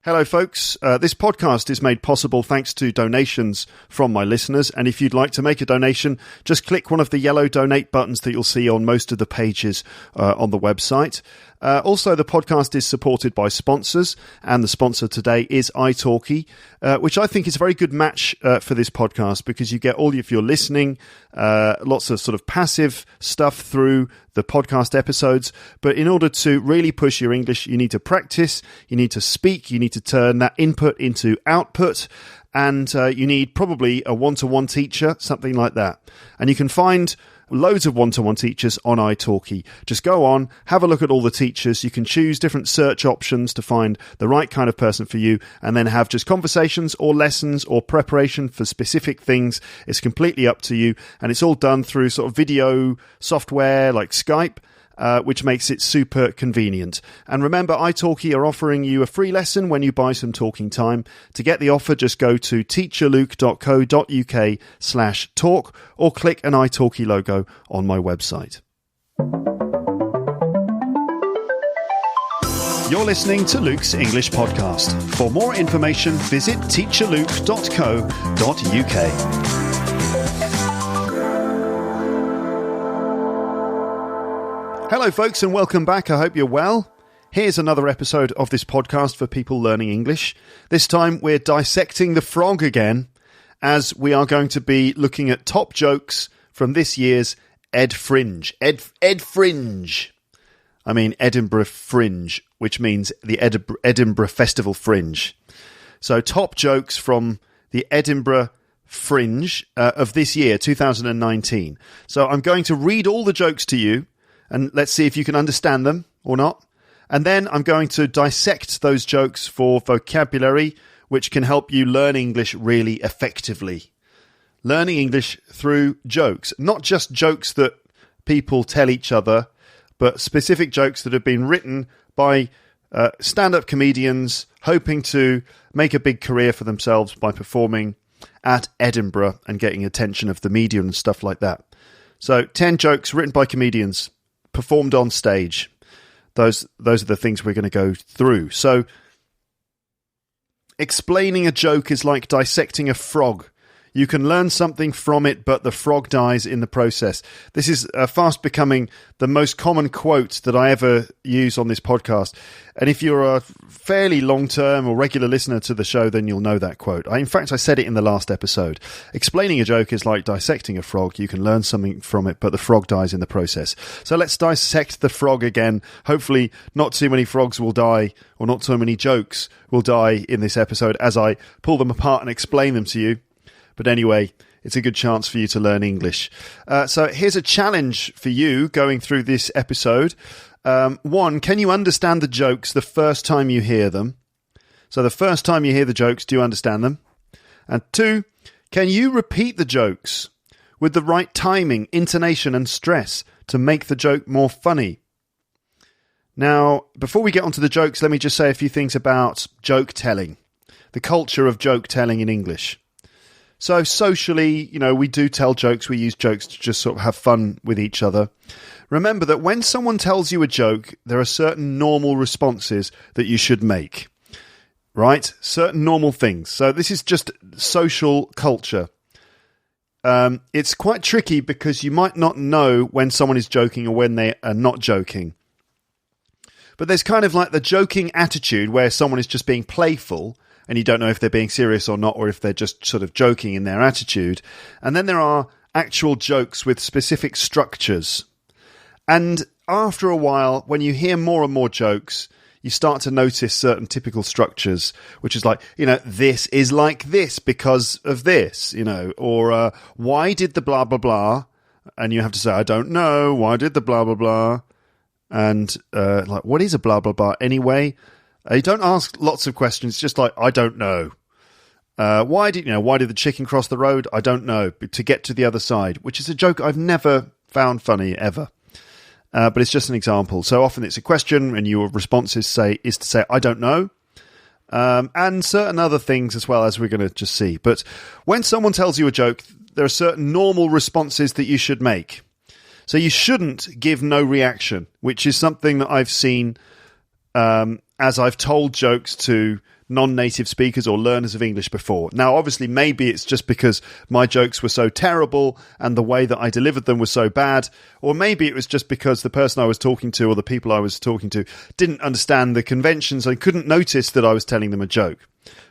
Hello, folks. This podcast is made possible thanks to donations from my listeners. And if you'd like to make a donation, just click one of the yellow donate buttons that you'll see on most of the pages on the website. Also, the podcast is supported by sponsors, and the sponsor today is italki, which I think is a very good match for this podcast because you get all of your listening, lots of sort of passive stuff through the podcast episodes. But in order to really push your English, you need to practice, you need to speak, you need to turn that input into output, and you need probably a one-to-one teacher, something like that. And you can find loads of one-to-one teachers on italki. Just go on, have a look at all the teachers. You can choose different search options to find the right kind of person for you, and then have just conversations or lessons or preparation for specific things. It's completely up to you, and it's all done through sort of video software like Skype, which makes it super convenient. And remember, italki are offering you a free lesson when you buy some talking time. To get the offer, just go to teacherluke.co.uk/talk or click an italki logo on my website. You're listening to Luke's English Podcast. For more information, visit teacherluke.co.uk. Hello, folks, and welcome back. I hope you're well. Here's another episode of this podcast for people learning English. This time, we're dissecting the frog again, as we are going to be looking at top jokes from this year's Fringe. Fringe. I mean Edinburgh Fringe, which means the Edinburgh Festival Fringe. So, top jokes from the Edinburgh Fringe of this year, 2019. So, I'm going to read all the jokes to you, and let's see if you can understand them or not. And then I'm going to dissect those jokes for vocabulary, which can help you learn English really effectively. Learning English through jokes. Not just jokes that people tell each other, but specific jokes that have been written by stand-up comedians hoping to make a big career for themselves by performing at Edinburgh and getting attention of the media and stuff like that. So 10 jokes written by comedians, performed on stage. Those are the things we're going to go through. So, explaining a joke is like dissecting a frog. You can learn something from it, but the frog dies in the process. This is fast becoming the most common quote that I ever use on this podcast. And if you're a fairly long-term or regular listener to the show, then you'll know that quote. In fact, I said it in the last episode. Explaining a joke is like dissecting a frog. You can learn something from it, but the frog dies in the process. So let's dissect the frog again. Hopefully not too many frogs will die, or not too many jokes will die in this episode as I pull them apart and explain them to you. But anyway, it's a good chance for you to learn English. So here's a challenge for you going through this episode. One, can you understand the jokes the first time you hear them? So the first time you hear the jokes, do you understand them? And two, can you repeat the jokes with the right timing, intonation and stress to make the joke more funny? Now, before we get onto the jokes, let me just say a few things about joke telling, the culture of joke telling in English. So socially, we do tell jokes. We use jokes to just sort of have fun with each other. Remember that when someone tells you a joke, there are certain normal responses that you should make, right? Certain normal things. So this is just social culture. It's quite tricky because you might not know when someone is joking or when they are not joking. But there's kind of like the joking attitude where someone is just being playful, and you don't know if they're being serious or not, or if they're just sort of joking in their attitude. And then there are actual jokes with specific structures. And after a while, when you hear more and more jokes, you start to notice certain typical structures, which is like, this is like this because of this, or why did the blah, blah, blah? And you have to say, I don't know. Why did the blah, blah, blah? And what is a blah, blah, blah anyway? You don't ask lots of questions, just like, I don't know. Why did the chicken cross the road? I don't know. To get to the other side, which is a joke I've never found funny, ever. But it's just an example. So often it's a question, and your response is to say, I don't know. And certain other things as well, as we're going to just see. But when someone tells you a joke, there are certain normal responses that you should make. So you shouldn't give no reaction, which is something that I've seen as I've told jokes to non-native speakers or learners of English before. Now, obviously, maybe it's just because my jokes were so terrible and the way that I delivered them was so bad, or maybe it was just because the person I was talking to or the people I was talking to didn't understand the conventions and couldn't notice that I was telling them a joke.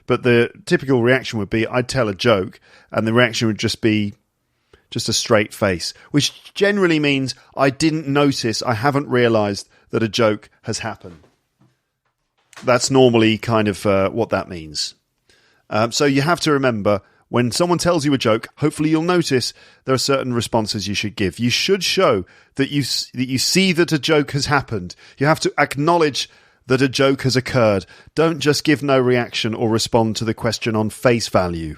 But the typical reaction would be I'd tell a joke and the reaction would just be just a straight face, which generally means I didn't notice, I haven't realised that a joke has happened. That's normally kind of what that means. So you have to remember, when someone tells you a joke, hopefully you'll notice there are certain responses you should give. You should show that you see that a joke has happened. You have to acknowledge that a joke has occurred. Don't just give no reaction or respond to the question on face value.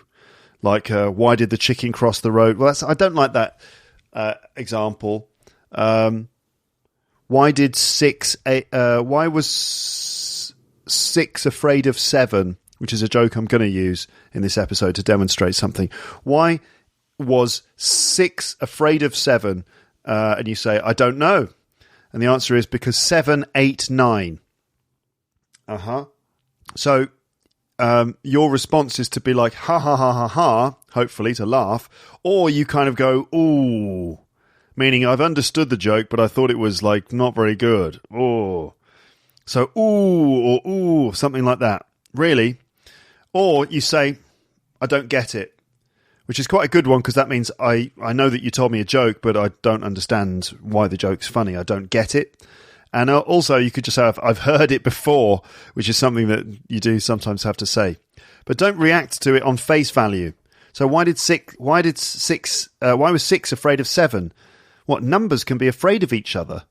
Like, why did the chicken cross the road? Well, I don't like that example. Why was 6 afraid of 7, which is a joke I'm going to use in this episode to demonstrate something. Why was 6 afraid of 7? And you say, I don't know. And the answer is because 7, 8, 9. So your response is to be like, ha, ha, ha, ha, ha, hopefully to laugh. Or you kind of go, ooh, meaning I've understood the joke, but I thought it was like not very good. Oh. So, ooh, or ooh, something like that. Really? Or you say, I don't get it, which is quite a good one because that means I know that you told me a joke, but I don't understand why the joke's funny. I don't get it. And also you could just say, I've heard it before, which is something that you do sometimes have to say. But don't react to it on face value. So why was 6 afraid of 7? What, numbers can be afraid of each other?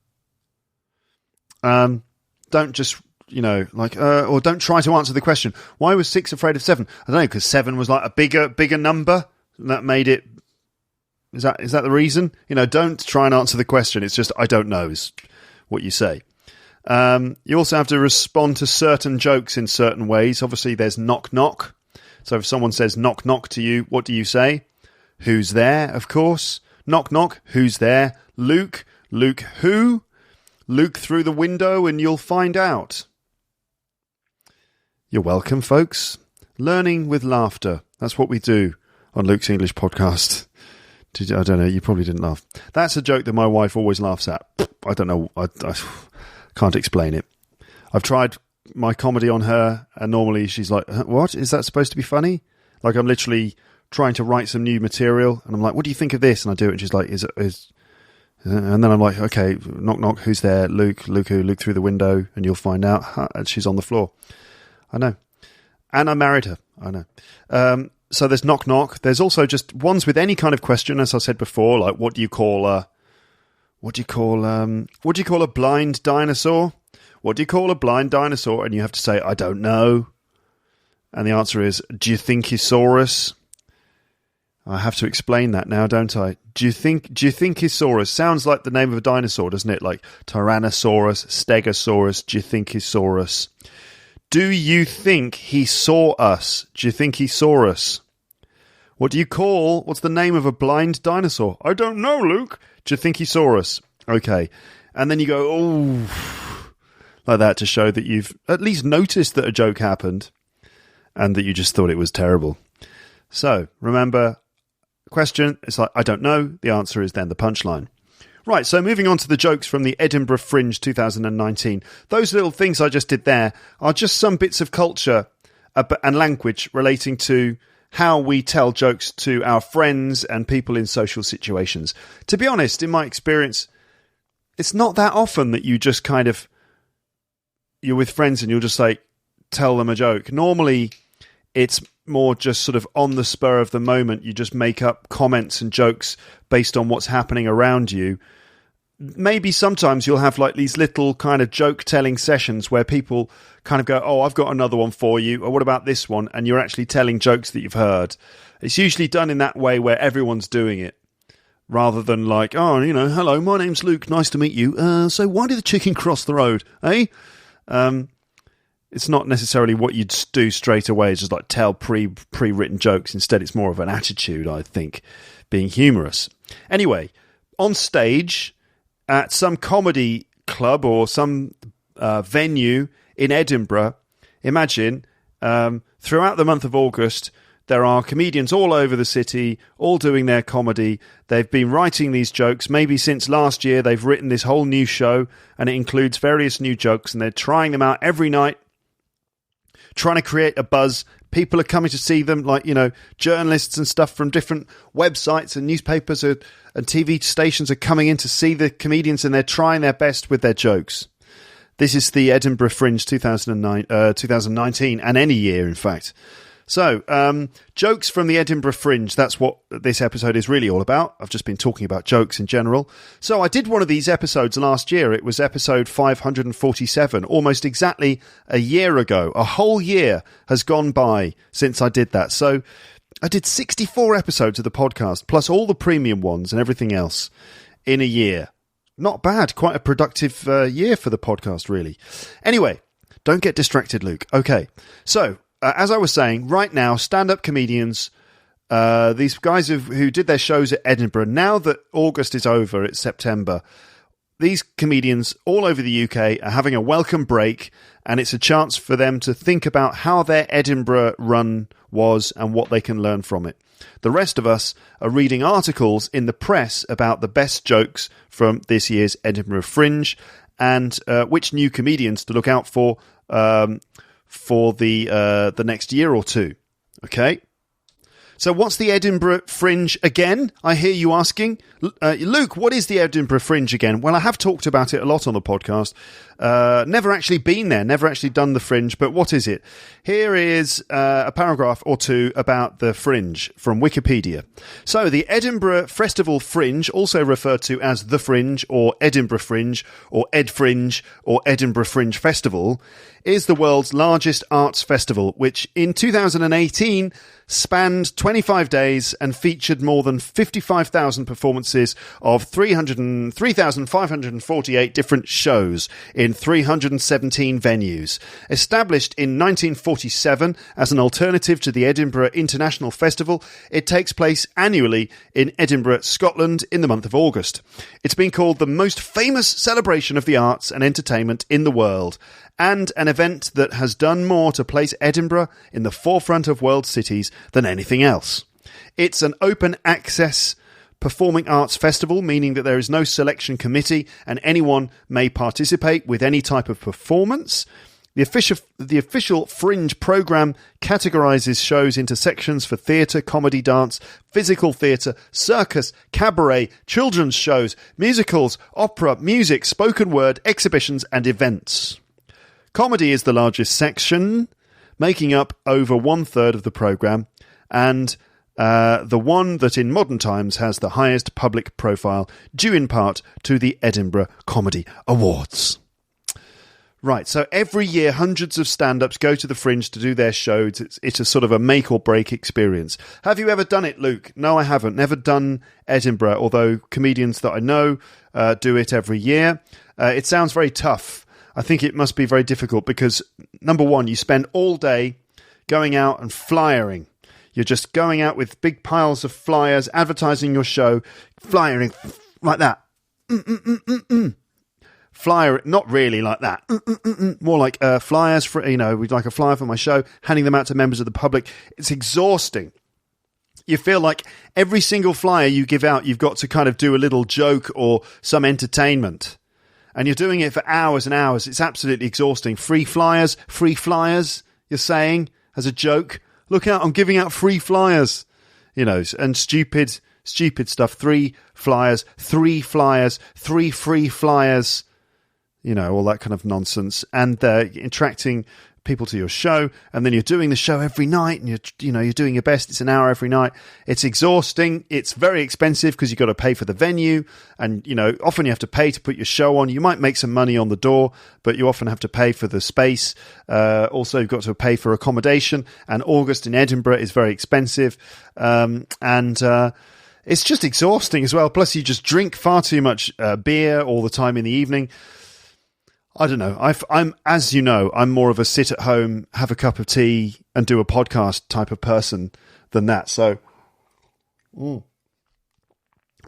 Don't just, or don't try to answer the question. Why was 6 afraid of 7? I don't know, because 7 was like a bigger number. And that made it... Is that the reason? Don't try and answer the question. It's just, I don't know, is what you say. You also have to respond to certain jokes in certain ways. Obviously, there's knock knock. So if someone says knock knock to you, what do you say? Who's there, of course. Knock knock, who's there? Luke. Luke who? Look through the window and you'll find out. You're welcome, folks. Learning with laughter. That's what we do on Luke's English podcast. I don't know, you probably didn't laugh. That's a joke that my wife always laughs at. I don't know, I can't explain it. I've tried my comedy on her and normally she's like, what? Is that supposed to be funny? Like I'm literally trying to write some new material and I'm like, what do you think of this? And I do it and she's like, and then I'm like, okay, knock, knock, who's there? Luke who? Look through the window and you'll find out. And she's on the floor. I know. And I married her. I know. So there's knock, knock. There's also just ones with any kind of question, as I said before, like what do you call a blind dinosaur? What do you call a blind dinosaur? And you have to say, I don't know. And the answer is, do you think he saw us? I have to explain that now, don't I? Do you think Tyrannosaurus sounds like the name of a dinosaur, doesn't it? Like Tyrannosaurus, Stegosaurus, do you think he saw us? Do you think he saw us? Do you think he saw us? What's the name of a blind dinosaur? I don't know, Luke. Do you think he saw us? Okay. And then you go, oh, like that to show that you've at least noticed that a joke happened and that you just thought it was terrible. So remember, question, it's like, I don't know. The answer is then the punchline. Right, so moving on to the jokes from the Edinburgh Fringe 2019. Those little things I just did there are just some bits of culture and language relating to how we tell jokes to our friends and people in social situations. To be honest, in my experience, it's not that often that you just kind of, you're with friends and you'll just like tell them a joke. Normally, it's more just sort of on the spur of the moment. You just make up comments and jokes based on what's happening around you. Maybe sometimes you'll have like these little kind of joke telling sessions where people kind of go, oh, I've got another one for you. Or what about this one? And you're actually telling jokes that you've heard. It's usually done in that way where everyone's doing it rather than like, oh, hello, my name's Luke. Nice to meet you. So why did the chicken cross the road? Eh? It's not necessarily what you'd do straight away. It's just like tell pre-written jokes. Instead, it's more of an attitude, I think, being humorous. Anyway, on stage at some comedy club or some venue in Edinburgh, imagine throughout the month of August, there are comedians all over the city, all doing their comedy. They've been writing these jokes. Maybe since last year, they've written this whole new show, and it includes various new jokes, and they're trying them out every night, trying to create a buzz. People are coming to see them, like, journalists and stuff from different websites and newspapers and TV stations are coming in to see the comedians, and they're trying their best with their jokes. This is the Edinburgh Fringe 2019, and any year, in fact. So, jokes from the Edinburgh Fringe, that's what this episode is really all about. I've just been talking about jokes in general. So I did one of these episodes last year. It was episode 547, almost exactly a year ago. A whole year has gone by since I did that. So I did 64 episodes of the podcast, plus all the premium ones and everything else in a year. Not bad. Quite a productive year for the podcast, really. Anyway, don't get distracted, Luke. Okay, so as I was saying, right now, stand-up comedians, these guys who did their shows at Edinburgh, now that August is over, it's September, these comedians all over the UK are having a welcome break, and it's a chance for them to think about how their Edinburgh run was and what they can learn from it. The rest of us are reading articles in the press about the best jokes from this year's Edinburgh Fringe and which new comedians to look out for the next year or two. Okay? So what's the Edinburgh Fringe again? I hear you asking. Luke, what is the Edinburgh Fringe again? Well, I have talked about it a lot on the podcast. Never actually been there, never actually done the Fringe, but what is it? Here is a paragraph or two about the Fringe from Wikipedia. So, the Edinburgh Festival Fringe, also referred to as the Fringe, or Edinburgh Fringe, or Ed Fringe, or Edinburgh Fringe Festival, is the world's largest arts festival, which in 2018 spanned 25 days and featured more than 55,000 performances of 3,548 different shows in 317 venues. Established in 1947 as an alternative to the Edinburgh International Festival, it takes place annually in Edinburgh, Scotland, in the month of August. It's been called the most famous celebration of the arts and entertainment in the world, and an event that has done more to place Edinburgh in the forefront of world cities than anything else. It's an open access performing arts festival, meaning that there is no selection committee and anyone may participate with any type of performance. The official Fringe programme categorises shows into sections for theatre, comedy, dance, physical theatre, circus, cabaret, children's shows, musicals, opera, music, spoken word, exhibitions and events. Comedy is the largest section, making up over 1/3 of the programme, and the one that in modern times has the highest public profile, due in part to the Edinburgh Comedy Awards. Right, so every year hundreds of stand-ups go to the Fringe to do their shows. It's a sort of a make-or-break experience. Have you ever done it, Luke? No, I haven't. Never done Edinburgh, although comedians that I know do it every year. It sounds very tough. I think it must be very difficult because, number one, you spend all day going out and flyering. You're just going out with big piles of flyers, advertising your show, flyering like that. Flyer, not really like that. More like flyers for, we'd like a flyer for my show, handing them out to members of the public. It's exhausting. You feel like every single flyer you give out, you've got to kind of do a little joke or some entertainment. And you're doing it for hours and hours. It's absolutely exhausting. Free flyers, you're saying, as a joke. Look out, I'm giving out free flyers. And stupid stuff. 3 flyers, 3 flyers, 3 free flyers. All that kind of nonsense. And attracting people to your show, and then you're doing the show every night, and you're doing your best. It's an hour every night. It's exhausting. It's very expensive because you've got to pay for the venue, and often you have to pay to put your show on. You might make some money on the door, but you often have to pay for the space. Also, you've got to pay for accommodation, and August in Edinburgh is very expensive, and it's just exhausting as well. Plus, you just drink far too much beer all the time in the evening. I don't know. I'm more of a sit at home, have a cup of tea, and do a podcast type of person than that. So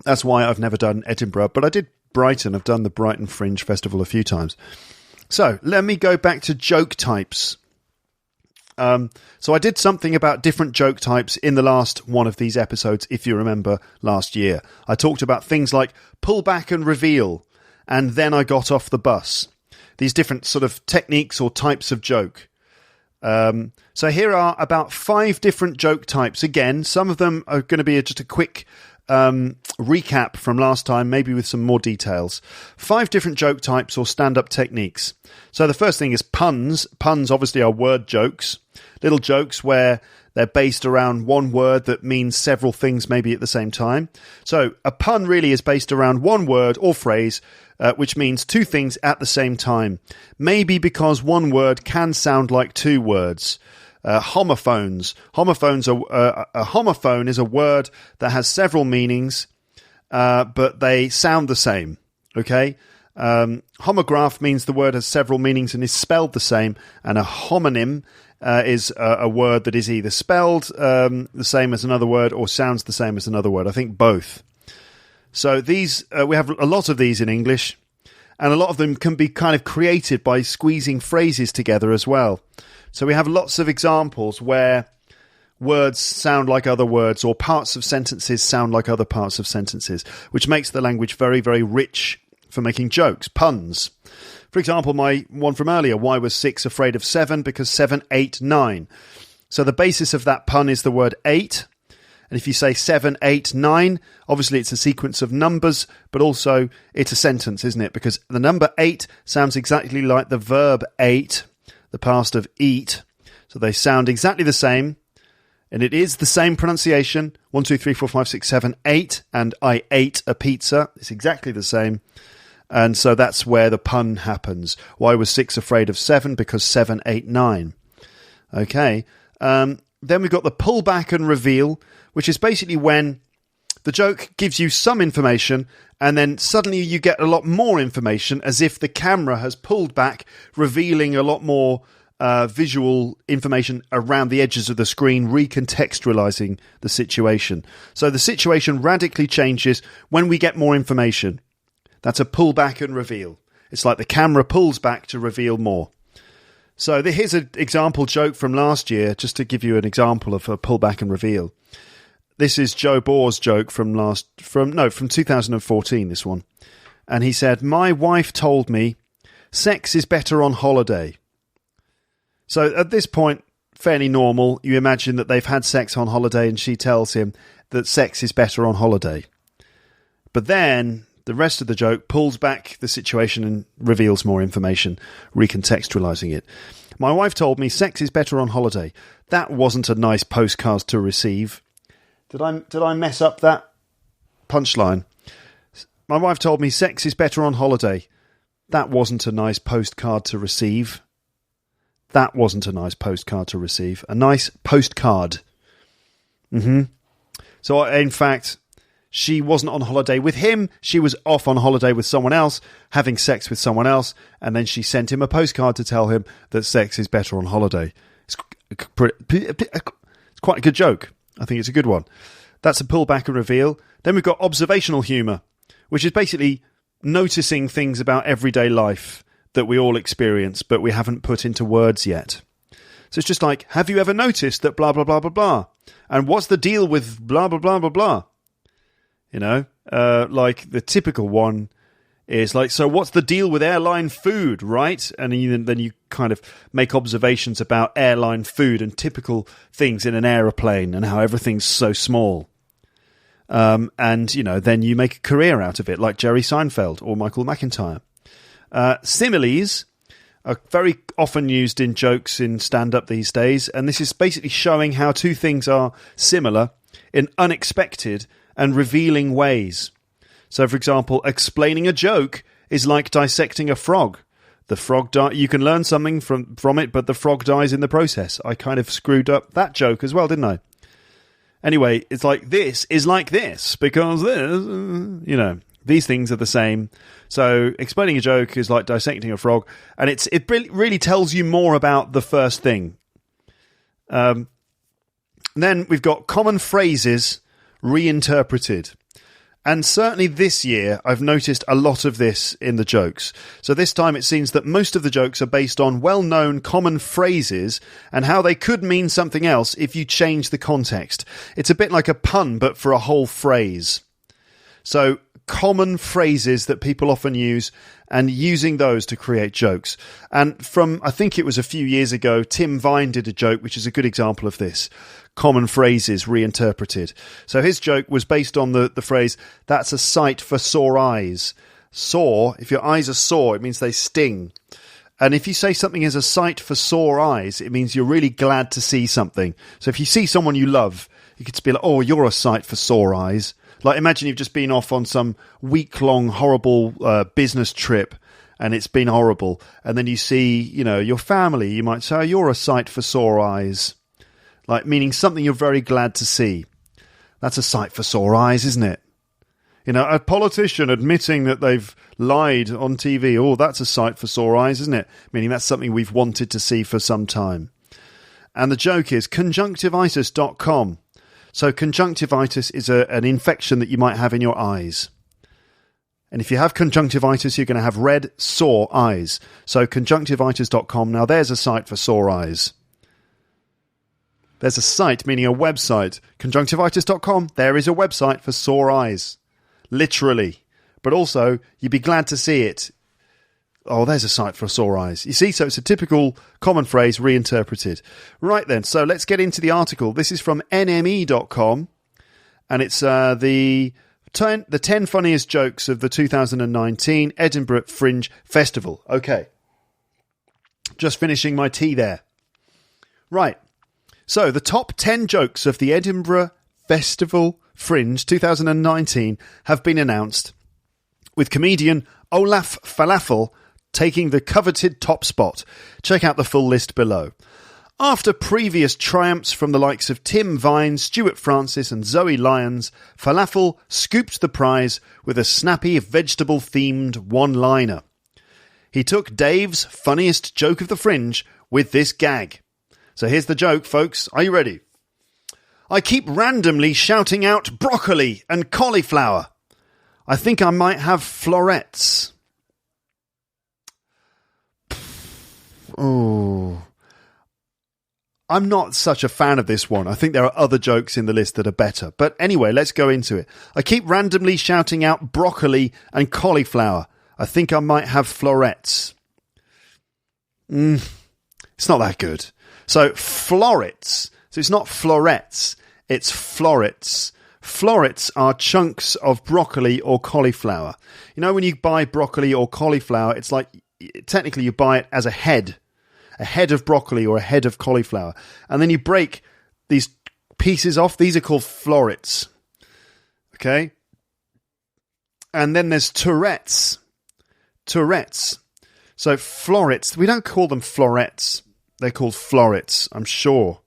that's why I've never done Edinburgh. But I did Brighton. I've done the Brighton Fringe Festival a few times. So let me go back to joke types. So I did something about different joke types in the last one of these episodes, if you remember last year. I talked about things like pull back and reveal, and then I got off the bus. These different sort of techniques or types of joke. So here are about 5 different joke types. Again, some of them are going to be just a quick recap from last time, maybe with some more details. 5 different joke types or stand-up techniques. So the first thing is puns. Puns obviously are word jokes, little jokes where they're based around one word that means several things maybe at the same time. So a pun really is based around one word or phrase which means 2 things at the same time. Maybe because one word can sound like 2 words. Homophones. A homophone is a word that has several meanings, but they sound the same. Okay? Homograph means the word has several meanings and is spelled the same, and a homonym is a word that is either spelled the same as another word or sounds the same as another word. I think both. So these we have a lot of these in English, and a lot of them can be kind of created by squeezing phrases together as well. So we have lots of examples where words sound like other words or parts of sentences sound like other parts of sentences, which makes the language very, very rich for making jokes, puns. For example, my one from earlier, why was 6 afraid of 7? Because 7, 8, 9. So the basis of that pun is the word 8. And if you say 7, 8, 9, obviously it's a sequence of numbers, but also it's a sentence, isn't it? Because the number 8 sounds exactly like the verb ate, the past of eat. So they sound exactly the same. And it is the same pronunciation. 1, 2, 3, 4, 5, 6, 7, 8. And I ate a pizza. It's exactly the same. And so that's where the pun happens. Why was 6 afraid of 7? Because 7, 8, 9. Okay. Then we've got the pull back and reveal, which is basically when the joke gives you some information and then suddenly you get a lot more information, as if the camera has pulled back, revealing a lot more visual information around the edges of the screen, recontextualizing the situation. So the situation radically changes when we get more information. That's a pull back and reveal. It's like the camera pulls back to reveal more. So here's an example joke from last year, just to give you an example of a pull back and reveal. This is Joe Bohr's joke from 2014, this one. And he said, my wife told me sex is better on holiday. So at this point, fairly normal. You imagine that they've had sex on holiday and she tells him that sex is better on holiday. But then the rest of the joke pulls back the situation and reveals more information, recontextualizing it. My wife told me sex is better on holiday. That wasn't a nice postcard to receive. Did I mess up that punchline? My wife told me sex is better on holiday. That wasn't a nice postcard to receive. That wasn't a nice postcard to receive. A nice postcard. So, in fact, she wasn't on holiday with him. She was off on holiday with someone else, having sex with someone else, and then she sent him a postcard to tell him that sex is better on holiday. It's quite a good joke. I think it's a good one. That's a pull back and reveal. Then we've got observational humor, which is basically noticing things about everyday life that we all experience, but we haven't put into words yet. So it's just like, have you ever noticed that blah, blah, blah, blah, blah? And what's the deal with blah, blah, blah, blah, blah? You know, like the typical one is like, so what's the deal with airline food, right? And then you kind of make observations about airline food and typical things in an aeroplane and how everything's so small. And, you know, then you make a career out of it, like Jerry Seinfeld or Michael McIntyre. Similes are very often used in jokes in stand-up these days, and this is basically showing how 2 things are similar in unexpected and revealing ways. So, for example, explaining a joke is like dissecting a frog. The frog you can learn something from it, but the frog dies in the process. I kind of screwed up that joke as well, didn't I? Anyway, it's like this is like this, because this, you know, these things are the same. So explaining a joke is like dissecting a frog, and it really tells you more about the first thing. Then we've got common phrases reinterpreted. And certainly this year, I've noticed a lot of this in the jokes. So this time it seems that most of the jokes are based on well-known common phrases and how they could mean something else if you change the context. It's a bit like a pun, but for a whole phrase. So common phrases that people often use and using those to create jokes. And from, I think it was a few years ago, Tim Vine did a joke, which is a good example of this. Common phrases reinterpreted. So his joke was based on the phrase, that's a sight for sore eyes. Sore, if your eyes are sore, it means they sting. And if you say something is a sight for sore eyes, it means you're really glad to see something. So if you see someone you love, you could be like, oh, you're a sight for sore eyes. Like, imagine you've just been off on some week-long horrible business trip, and it's been horrible. And then you see, your family. You might say, oh, you're a sight for sore eyes. Like, meaning something you're very glad to see. That's a sight for sore eyes, isn't it? A politician admitting that they've lied on TV. Oh, that's a sight for sore eyes, isn't it? Meaning that's something we've wanted to see for some time. And the joke is conjunctivitis.com. So conjunctivitis is an infection that you might have in your eyes. And if you have conjunctivitis, you're going to have red, sore eyes. So conjunctivitis.com. Now there's a site for sore eyes. There's a site, meaning a website. Conjunctivitis.com, there is a website for sore eyes. Literally. But also, you'd be glad to see it. Oh, there's a site for sore eyes. You see, so it's a typical common phrase reinterpreted. Right then, so let's get into the article. This is from nme.com, and it's the 10 funniest jokes of the 2019 Edinburgh Fringe Festival. Okay. Just finishing my tea there. Right. So, the top 10 jokes of the Edinburgh Festival Fringe 2019 have been announced, with comedian Olaf Falafel taking the coveted top spot. Check out the full list below. After previous triumphs from the likes of Tim Vine, Stuart Francis and Zoe Lyons, Falafel scooped the prize with a snappy vegetable-themed one-liner. He took Dave's funniest joke of the Fringe with this gag. So here's the joke, folks. Are you ready? I keep randomly shouting out broccoli and cauliflower. I think I might have florets. Oh, I'm not such a fan of this one. I think there are other jokes in the list that are better. But anyway, let's go into it. I keep randomly shouting out broccoli and cauliflower. I think I might have florets. It's not that good. So, florets. So it's not florets. It's florets. Florets are chunks of broccoli or cauliflower. When you buy broccoli or cauliflower, it's like, technically you buy it as a head of broccoli or a head of cauliflower. And then you break these pieces off. These are called florets. Okay? And then there's Tourette's. So florets, we don't call them florets. They're called florets, I'm sure.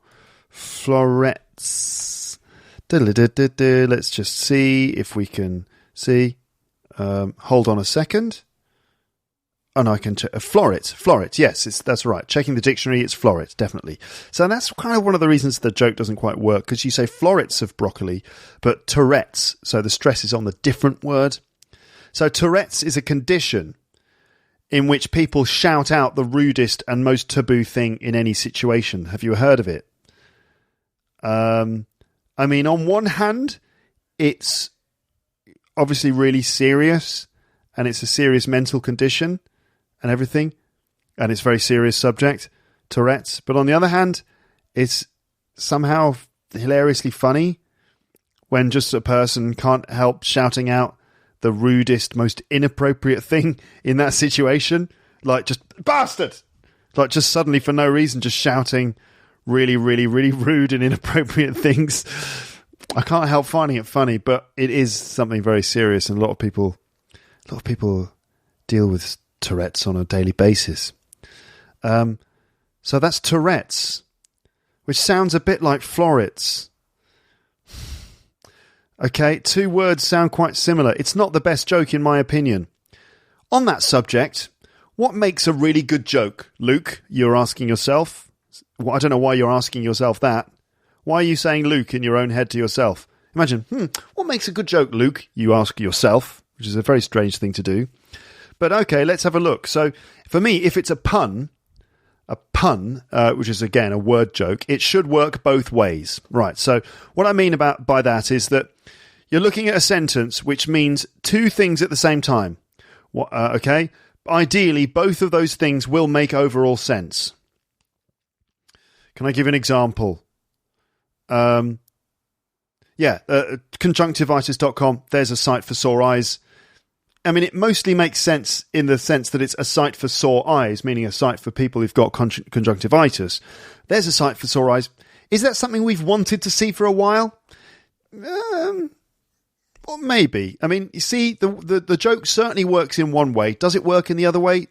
Florets. Let's just see if we can see. Hold on a second. Oh, no, I can check. Floret, yes, that's right. Checking the dictionary, it's floret, definitely. So that's kind of one of the reasons the joke doesn't quite work, because you say florets of broccoli, but Tourette's, so the stress is on the different word. So Tourette's is a condition in which people shout out the rudest and most taboo thing in any situation. Have you heard of it? I mean, on one hand, it's obviously really serious, and it's a serious mental condition and everything, and it's a very serious subject, Tourette's. But on the other hand, it's somehow hilariously funny when just a person can't help shouting out the rudest, most inappropriate thing in that situation. Like, just, bastard! Like, just suddenly, for no reason, just shouting really, really, really rude and inappropriate things. I can't help finding it funny, but it is something very serious, and a lot of people deal with Tourette's on a daily basis. So that's Tourette's, which sounds a bit like florets. Okay, two words sound quite similar. It's not the best joke in my opinion. On that subject, what makes a really good joke? Luke, you're asking yourself. Well, I don't know why you're asking yourself that. Why are you saying Luke in your own head to yourself? Imagine, what makes a good joke, Luke? You ask yourself, which is a very strange thing to do. But okay, let's have a look. So for me, if it's a pun, which is again a word joke, it should work both ways. Right, so what I mean by that is that you're looking at a sentence which means two things at the same time. Okay? Ideally, both of those things will make overall sense. Can I give an example? Conjunctivitis.com, there's a site for sore eyes. I mean, it mostly makes sense in the sense that it's a site for sore eyes, meaning a site for people who've got conjunctivitis. There's a site for sore eyes. Is that something we've wanted to see for a while? Well, maybe. I mean, you see, the joke certainly works in one way. Does it work in the other way?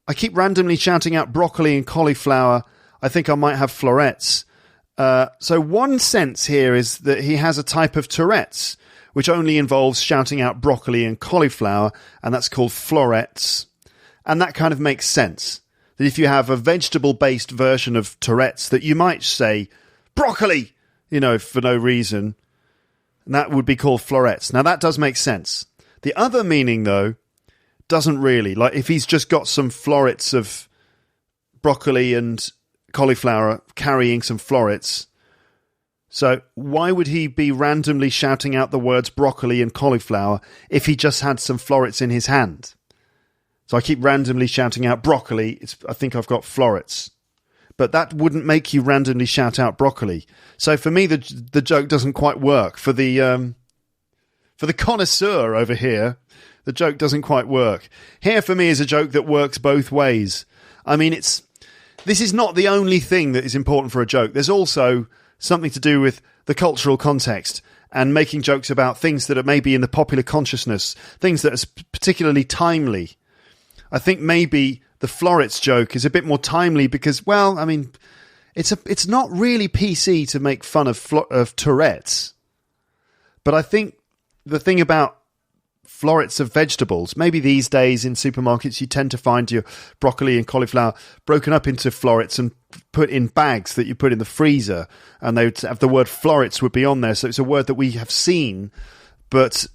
I keep randomly shouting out broccoli and cauliflower. I think I might have florets. So one sense here is that he has a type of Tourette's, which only involves shouting out broccoli and cauliflower, and that's called florets. And that kind of makes sense. That if you have a vegetable-based version of Tourette's, that you might say, broccoli, for no reason, and that would be called florets. Now, that does make sense. The other meaning, though, doesn't really. Like, if he's just got some florets of broccoli and cauliflower carrying some florets... So why would he be randomly shouting out the words broccoli and cauliflower if he just had some florets in his hand? So I keep randomly shouting out broccoli. I think I've got florets. But that wouldn't make you randomly shout out broccoli. So for me, the joke doesn't quite work. For the connoisseur over here, the joke doesn't quite work. Here for me is a joke that works both ways. I mean, this is not the only thing that is important for a joke. There's also something to do with the cultural context and making jokes about things that are maybe in the popular consciousness, things that are particularly timely. I think maybe the florets joke is a bit more timely because, well, I mean, it's not really PC to make fun of Tourette's. But I think the thing about florets of vegetables, maybe these days in supermarkets you tend to find your broccoli and cauliflower broken up into florets and put in bags that you put in the freezer, and they would have the word florets would be on there, so it's a word that we have seen. But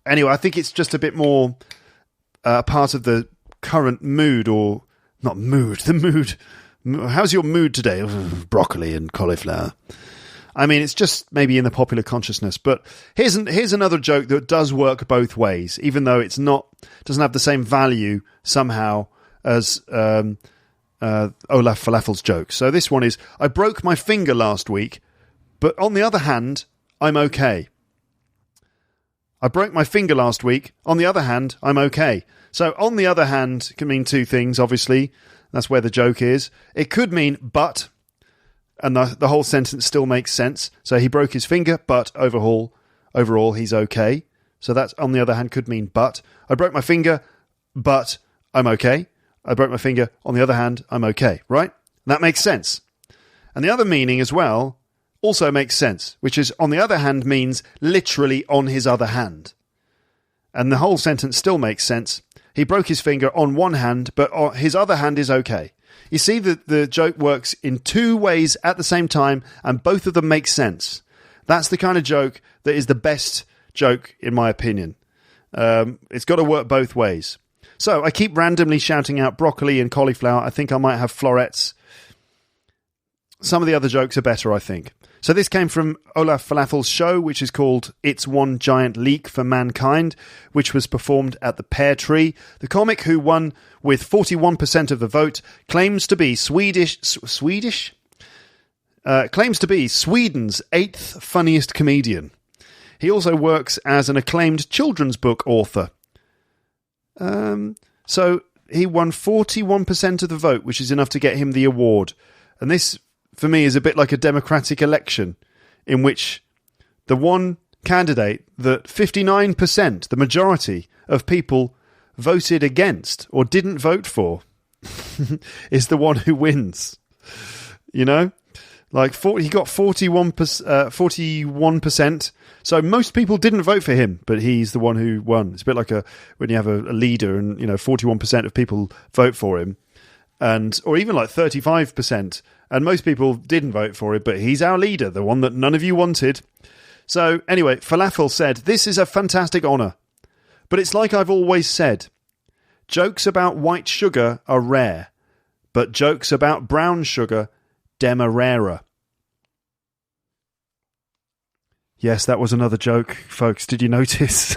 anyway, I think it's just a bit more part of the current mood, or not mood, the mood. How's your mood today? Broccoli and cauliflower. I mean, it's just maybe in the popular consciousness. But here's another joke that does work both ways, even though doesn't have the same value somehow as Olaf Falafel's joke. So this one is, I broke my finger last week, but on the other hand, I'm okay. I broke my finger last week. On the other hand, I'm okay. So on the other hand can mean two things, obviously. That's where the joke is. It could mean but, and the whole sentence still makes sense. So he broke his finger, but overall he's okay. So that's, on the other hand, could mean but. I broke my finger, but I'm okay. I broke my finger, on the other hand, I'm okay, right? That makes sense. And the other meaning as well also makes sense, which is, on the other hand, means literally on his other hand. And the whole sentence still makes sense. He broke his finger on one hand, but his other hand is okay. You see that the joke works in two ways at the same time, and both of them make sense. That's the kind of joke that is the best joke, in my opinion. It's got to work both ways. So I keep randomly shouting out broccoli and cauliflower. I think I might have florets. Some of the other jokes are better, I think. So this came from Olaf Falafel's show, which is called It's One Giant Leak for Mankind, which was performed at the Pear Tree. The comic, who won with 41% of the vote, claims to be Sweden's 8th funniest comedian. He also works as an acclaimed children's book author. So he won 41% of the vote, which is enough to get him the award. And this, for me, is a bit like a democratic election in which the one candidate that 59%, the majority of people voted against or didn't vote for, is the one who wins. You know? Like, he got 41%. So most people didn't vote for him, but he's the one who won. It's a bit like when you have a leader and, 41% of people vote for him. or even like 35%. And most people didn't vote for it, but he's our leader, the one that none of you wanted. So anyway, Falafel said, "This is a fantastic honour. But it's like I've always said. Jokes about white sugar are rare, but jokes about brown sugar, dem are rarer." Yes, that was another joke, folks. Did you notice?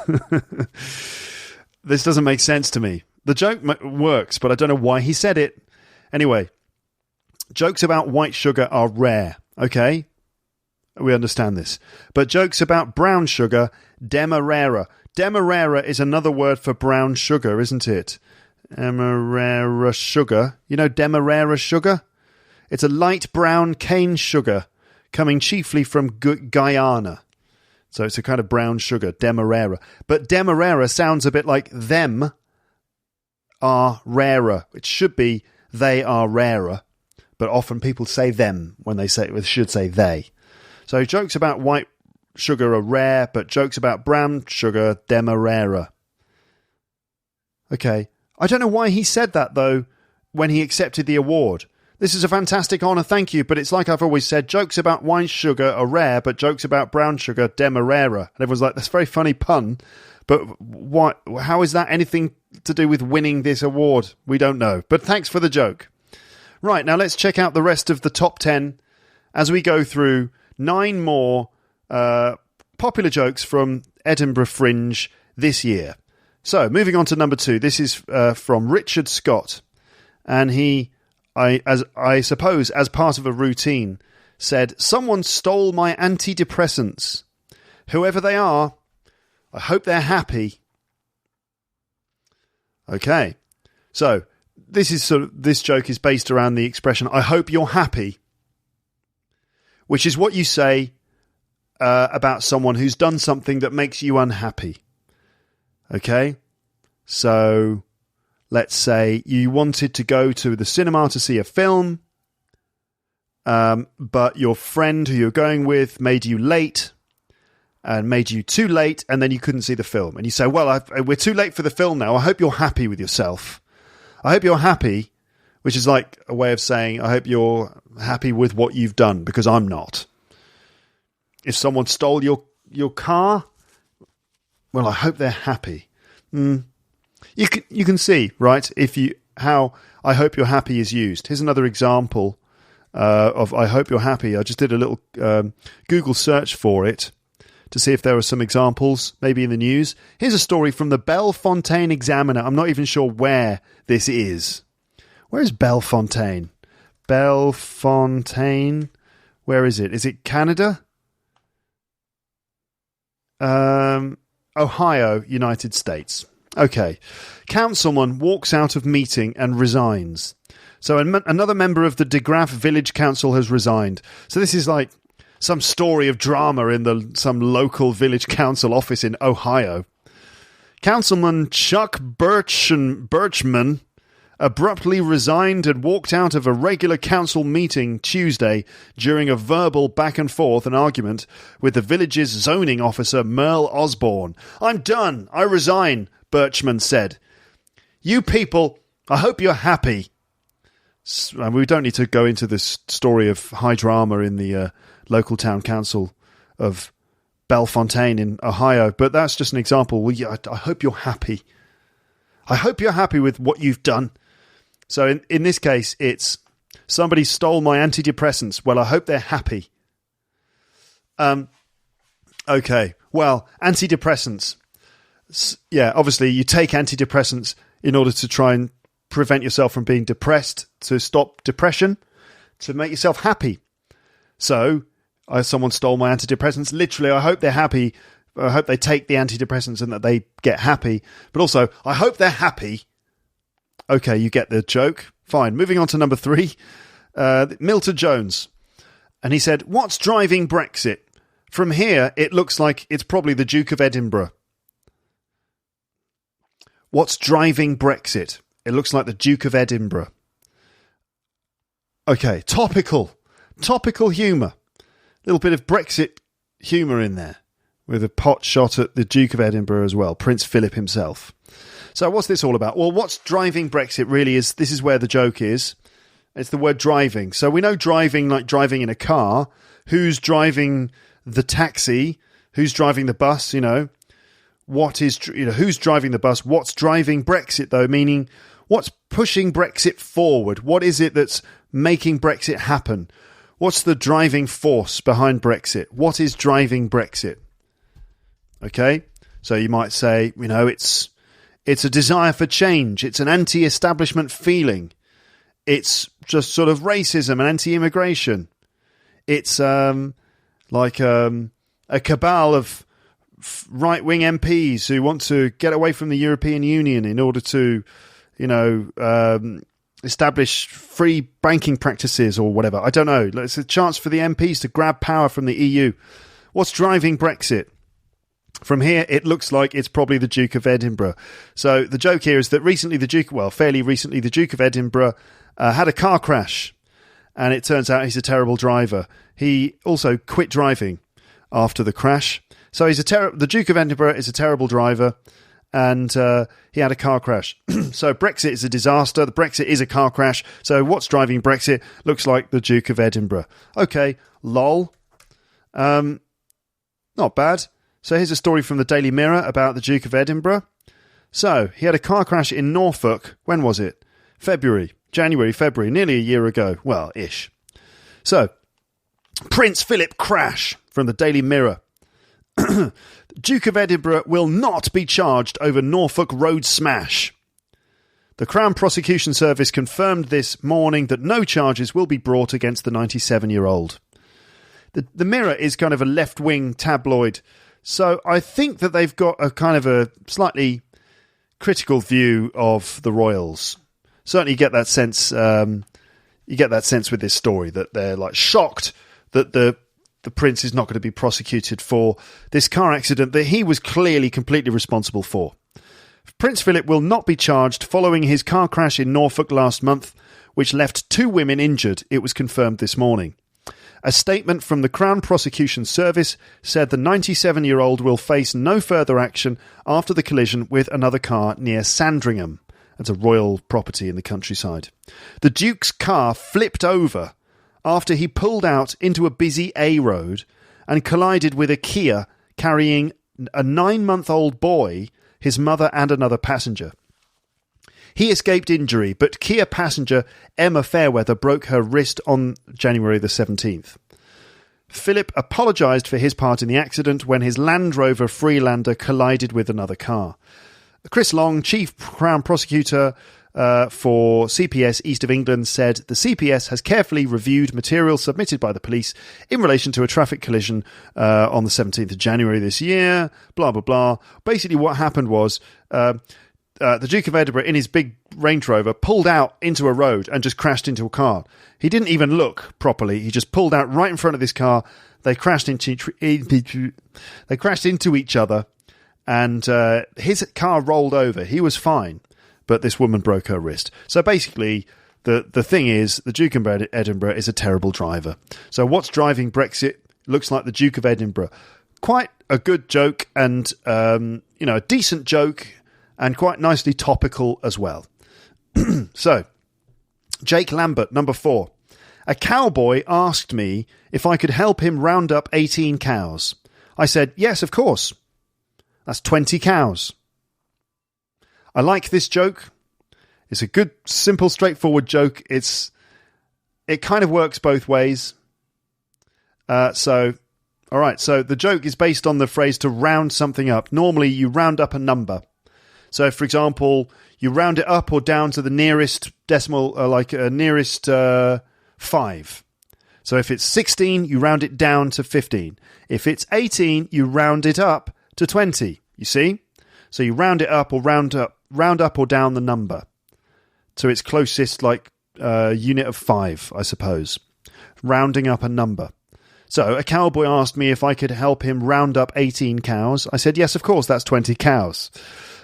This doesn't make sense to me. The joke works, but I don't know why he said it. Anyway, jokes about white sugar are rare, okay? We understand this. But jokes about brown sugar, demerara. Demerara is another word for brown sugar, isn't it? Demerara sugar. You know demerara sugar? It's a light brown cane sugar coming chiefly from Guyana. So it's a kind of brown sugar, demerara. But demerara sounds a bit like them are rarer. It should be they are rarer. But often people say them when they should say they. So jokes about white sugar are rare, but jokes about brown sugar, dem are rarer. Okay. I don't know why he said that, though, when he accepted the award. This is a fantastic honour, thank you, but it's like I've always said, jokes about white sugar are rare, but jokes about brown sugar, dem are rarer. And everyone's like, that's a very funny pun, but what? How is that anything to do with winning this award? We don't know, but thanks for the joke. Right, now let's check out the rest of the top 10 as we go through 9 more popular jokes from Edinburgh Fringe this year. So, moving on to number 2. This is from Richard Scott. And he, I suppose, as part of a routine, said, "Someone stole my antidepressants. Whoever they are, I hope they're happy." Okay. So, this joke is based around the expression, "I hope you're happy," which is what you say about someone who's done something that makes you unhappy. Okay? So, let's say you wanted to go to the cinema to see a film, but your friend who you're going with made you late and made you too late, and then you couldn't see the film. And you say, "Well, we're too late for the film now. I hope you're happy with yourself. I hope you're happy," which is like a way of saying, I hope you're happy with what you've done, because I'm not. If someone stole your car, well, I hope they're happy. You can see, right, how I hope you're happy is used. Here's another example of I hope you're happy. I just did a little Google search for it to see if there are some examples, maybe in the news. Here's a story from the Bellefontaine Examiner. I'm not even sure where this is. Where is Bellefontaine? Bellefontaine. Where is it? Is it Canada? Ohio, United States. Okay. Councilman walks out of meeting and resigns. So another member of the De Graaf Village Council has resigned. So this is like some story of drama in some local village council office in Ohio. Councilman Chuck Birchman abruptly resigned and walked out of a regular council meeting Tuesday during a verbal back and forth and argument with the village's zoning officer Merle Osborne. "I'm done. I resign," Birchman said. "You people, I hope you're happy." And we don't need to go into this story of high drama in the local town council of Bellefontaine in Ohio, but that's just an example. I hope you're happy. I hope you're happy with what you've done. So in this case, it's somebody stole my antidepressants. Well, I hope they're happy. Okay. Well, antidepressants. Yeah, obviously you take antidepressants in order to try and prevent yourself from being depressed, to stop depression, to make yourself happy. So, someone stole my antidepressants. Literally, I hope they're happy. I hope they take the antidepressants and that they get happy. But also, I hope they're happy. Okay, you get the joke. Fine. Moving on to number 3. Milton Jones. And he said, "What's driving Brexit? From here, it looks like it's probably the Duke of Edinburgh." What's driving Brexit? It looks like the Duke of Edinburgh. Okay, topical humour. A little bit of Brexit humour in there, with a pot shot at the Duke of Edinburgh as well, Prince Philip himself. So what's this all about? Well, what's driving Brexit really is, this is where the joke is. It's the word driving. So we know driving, like driving in a car. Who's driving the taxi? Who's driving the bus? Who's driving the bus? What's driving Brexit, though? Meaning, what's pushing Brexit forward? What is it that's making Brexit happen? What's the driving force behind Brexit? What is driving Brexit? Okay, so you might say, it's a desire for change. It's an anti-establishment feeling. It's just sort of racism and anti-immigration. It's like a cabal of right-wing MPs who want to get away from the European Union in order to, establish free banking practices or whatever. I don't know. It's a chance for the MPs to grab power from the EU. What's driving Brexit? From here, it looks like it's probably the Duke of Edinburgh. So the joke here is that fairly recently, the Duke of Edinburgh had a car crash, and it turns out he's a terrible driver. He also quit driving after the crash. So the Duke of Edinburgh is a terrible driver, and he had a car crash. So Brexit is a disaster. The Brexit is a car crash. So what's driving Brexit? Looks like the Duke of Edinburgh. Okay, lol. Not bad. So here's a story from the Daily Mirror about the Duke of Edinburgh. So he had a car crash in Norfolk. When was it? January, February, nearly a year ago. Well, ish. So, Prince Philip crash from the Daily Mirror. Duke of Edinburgh will not be charged over Norfolk road smash. The Crown Prosecution Service confirmed this morning that no charges will be brought against the 97-year-old. The Mirror is kind of a left-wing tabloid, so I think that they've got a kind of a slightly critical view of the royals. Certainly you get that sense. You get that sense with this story that they're like shocked that the prince is not going to be prosecuted for this car accident that he was clearly completely responsible for. Prince Philip will not be charged following his car crash in Norfolk last month, which left 2 women injured. It was confirmed this morning. A statement from the Crown Prosecution Service said the 97-year-old will face no further action after the collision with another car near Sandringham. That's a royal property in the countryside. The Duke's car flipped over after he pulled out into a busy A road and collided with a Kia carrying a 9-month-old boy, his mother and another passenger. He escaped injury, but Kia passenger Emma Fairweather broke her wrist on January the 17th. Philip apologised for his part in the accident when his Land Rover Freelander collided with another car. Chris Long, Chief Crown Prosecutor for CPS East of England, said the CPS has carefully reviewed material submitted by the police in relation to a traffic collision on the 17th of January this year, blah, blah, blah. Basically what happened was the Duke of Edinburgh, in his big Range Rover, pulled out into a road and just crashed into a car. He didn't even look properly. He just pulled out right in front of this car. They crashed into each other, and his car rolled over. He was fine, but this woman broke her wrist. So basically, the thing is, the Duke of Edinburgh is a terrible driver. So what's driving Brexit? Looks like the Duke of Edinburgh. Quite a good joke, and a decent joke, and quite nicely topical as well. So, Jake Lambert, number 4. A cowboy asked me if I could help him round up 18 cows. I said, yes, of course. That's 20 cows. I like this joke. It's a good, simple, straightforward joke. It kind of works both ways. All right. So the joke is based on the phrase to round something up. Normally, you round up a number. So, for example, you round it up or down to the nearest decimal, nearest 5. So if it's 16, you round it down to 15. If it's 18, you round it up to 20. You see? So you round it up or round up or down the number to its closest unit of 5, I suppose. Rounding up a number. So a cowboy asked me if I could help him round up 18 cows. I said, yes, of course, that's 20 cows.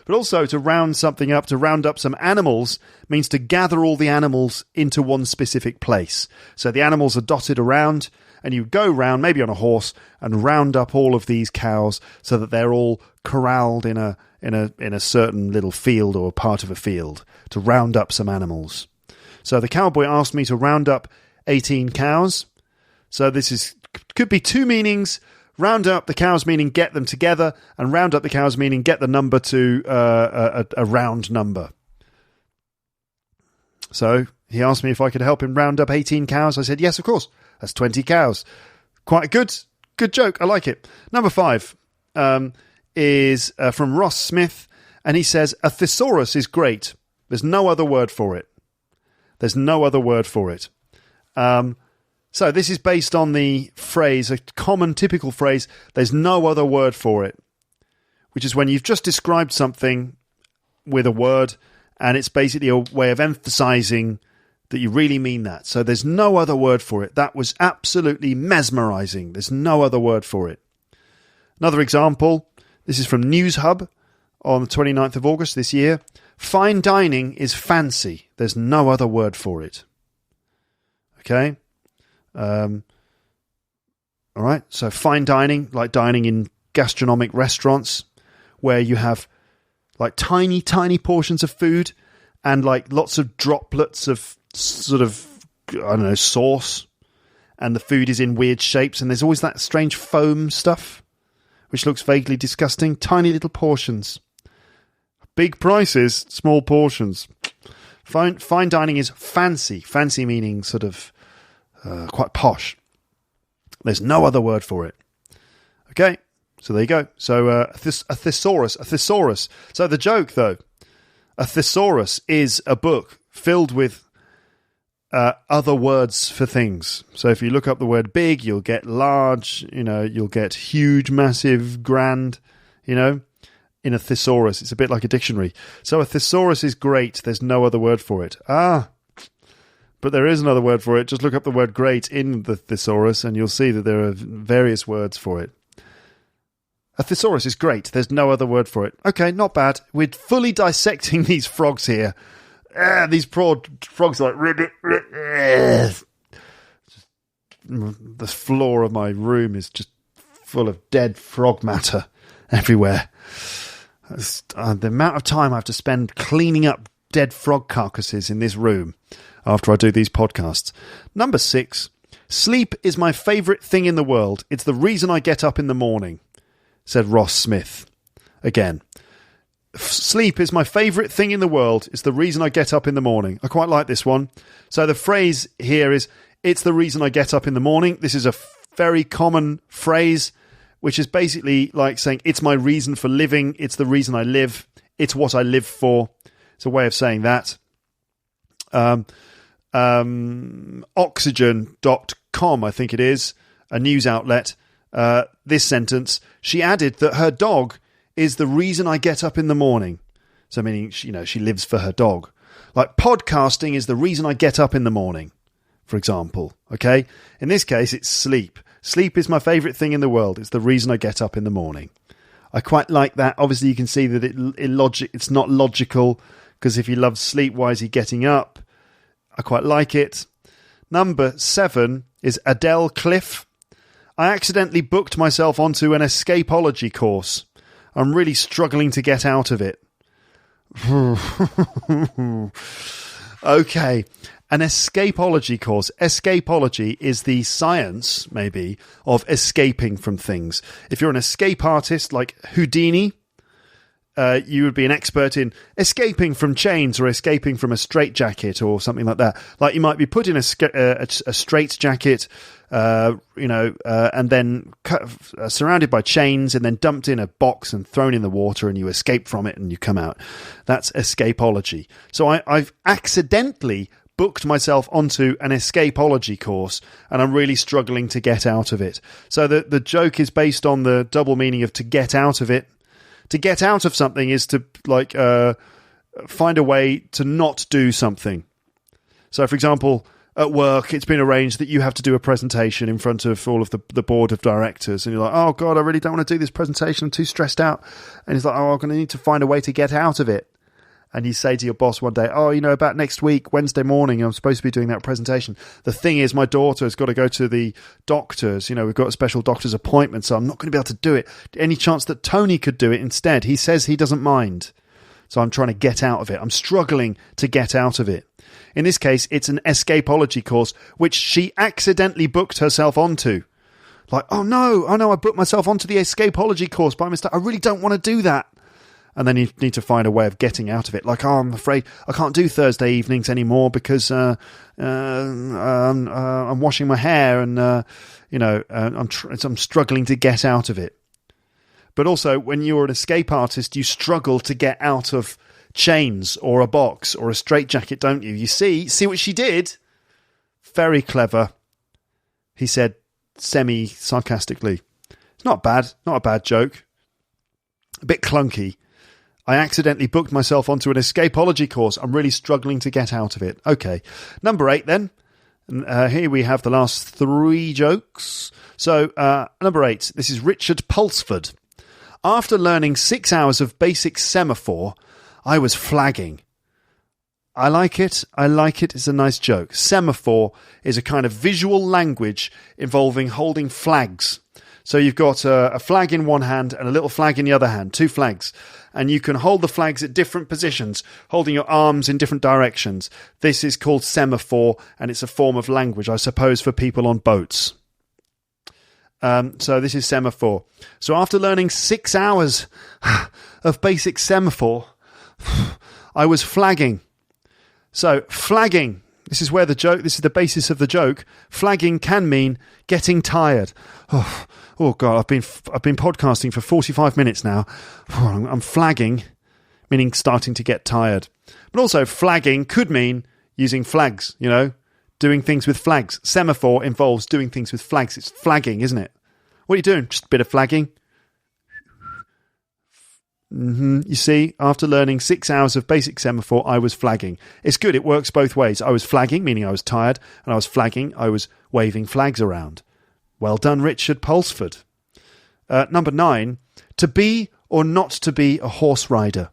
But also to round something up, to round up some animals, means to gather all the animals into one specific place. So the animals are dotted around, and you go round, maybe on a horse, and round up all of these cows so that they're all corralled in a certain little field or part of a field to round up some animals. So the cowboy asked me to round up 18 cows. So this could be two meanings. Round up the cows meaning get them together, and round up the cows meaning get the number to a round number. So he asked me if I could help him round up 18 cows. I said, yes, of course. That's 20 cows. Quite a good joke. I like it. Number 5 is from Ross Smith, and he says, a thesaurus is great. There's no other word for it. There's no other word for it. So this is based on the phrase, a common typical phrase, there's no other word for it, which is when you've just described something with a word, and it's basically a way of emphasizing that you really mean that. So there's no other word for it. That was absolutely mesmerizing. There's no other word for it. Another example, this is from News Hub on the 29th of August this year. Fine dining is fancy. There's no other word for it. Okay? All right, so fine dining, like dining in gastronomic restaurants where you have like tiny portions of food and like lots of droplets of sort of, I don't know, sauce, and the food is in weird shapes, and there's always that strange foam stuff which looks vaguely disgusting. Tiny little portions. Big prices, small portions. Fine dining is fancy. Fancy meaning sort of quite posh. There's no other word for it. Okay, so there you go. So a thesaurus. So the joke, though, a thesaurus is a book filled with other words for things. So if you look up the word big, you'll get large, you'll get huge, massive, grand, in a thesaurus. It's a bit like a dictionary. So a thesaurus is great. There's no other word for it. But there is another word for it. Just look up the word great in the thesaurus and you'll see that there are various words for it. A thesaurus is great. There's no other word for it. Okay, not bad. We're fully dissecting these frogs here. These poor frogs are like... The floor of my room is just full of dead frog matter everywhere. The amount of time I have to spend cleaning up dead frog carcasses in this room after I do these podcasts. Number 6, sleep is my favourite thing in the world. It's the reason I get up in the morning, said Ross Smith. Again, sleep is my favourite thing in the world. It's the reason I get up in the morning. I quite like this one. So the phrase here is, it's the reason I get up in the morning. This is a very common phrase, which is basically like saying, it's my reason for living. It's the reason I live. It's what I live for. It's a way of saying that. Oxygen.com, I think it is, a news outlet, this sentence, she added that her dog is the reason I get up in the morning. So meaning, she lives for her dog. Like podcasting is the reason I get up in the morning, for example. Okay? In this case, it's sleep. Sleep is my favourite thing in the world. It's the reason I get up in the morning. I quite like that. Obviously, you can see that it's not logical, because if he loves sleep, why is he getting up? I quite like it. Number 7 is Adele Cliff. I accidentally booked myself onto an escapology course. I'm really struggling to get out of it. Okay. An escapology course. Escapology is the science, maybe, of escaping from things. If you're an escape artist like Houdini, you would be an expert in escaping from chains or escaping from a straitjacket or something like that. Like you might be put in a straitjacket, and then surrounded by chains and then dumped in a box and thrown in the water, and you escape from it and you come out. That's escapology. So I've accidentally booked myself onto an escapology course, and I'm really struggling to get out of it. So the joke is based on the double meaning of to get out of it. To get out of something is to find a way to not do something. So, for example, at work, it's been arranged that you have to do a presentation in front of all of the board of directors, and you're like, oh God, I really don't want to do this presentation. I'm too stressed out. And he's like, oh, I'm going to need to find a way to get out of it. and you say to your boss one day, oh, about next week, Wednesday morning, I'm supposed to be doing that presentation. The thing is, my daughter has got to go to the doctors. We've got a special doctor's appointment, so I'm not going to be able to do it. Any chance that Tony could do it instead? He says he doesn't mind. So I'm trying to get out of it. I'm struggling to get out of it. In this case, it's an escapology course, which she accidentally booked herself onto. Like, oh no, I booked myself onto the escapology course by mistake. I really don't want to do that. And then you need to find a way of getting out of it. Like, oh, I'm afraid I can't do Thursday evenings anymore because I'm washing my hair and, I'm struggling to get out of it. But also, when you're an escape artist, you struggle to get out of chains or a box or a straitjacket, don't you? You see what she did? Very clever, he said semi-sarcastically. It's not bad, not a bad joke. A bit clunky. I accidentally booked myself onto an escapology course. I'm really struggling to get out of it. Okay, number 8 then. Here we have the last 3 jokes. So, number 8, this is Richard Pulsford. After learning 6 hours of basic semaphore, I was flagging. I like it. It's a nice joke. Semaphore is a kind of visual language involving holding flags. So you've got a flag in one hand and a little flag in the other hand, 2 flags. And you can hold the flags at different positions, holding your arms in different directions. This is called semaphore, and it's a form of language, I suppose, for people on boats. So this is semaphore. So after learning 6 hours of basic semaphore, I was flagging. So flagging, this is the basis of the joke. Flagging can mean getting tired. Oh God, I've been podcasting for 45 minutes now. I'm flagging, meaning starting to get tired. But also flagging could mean using flags, doing things with flags. Semaphore involves doing things with flags. It's flagging, isn't it? What are you doing? Just a bit of flagging. You see, after learning 6 hours of basic semaphore, I was flagging. It's good. It works both ways. I was flagging, meaning I was tired, and I was flagging, I was waving flags around. Well done, Richard Pulsford. Number 9, to be or not to be a horse rider.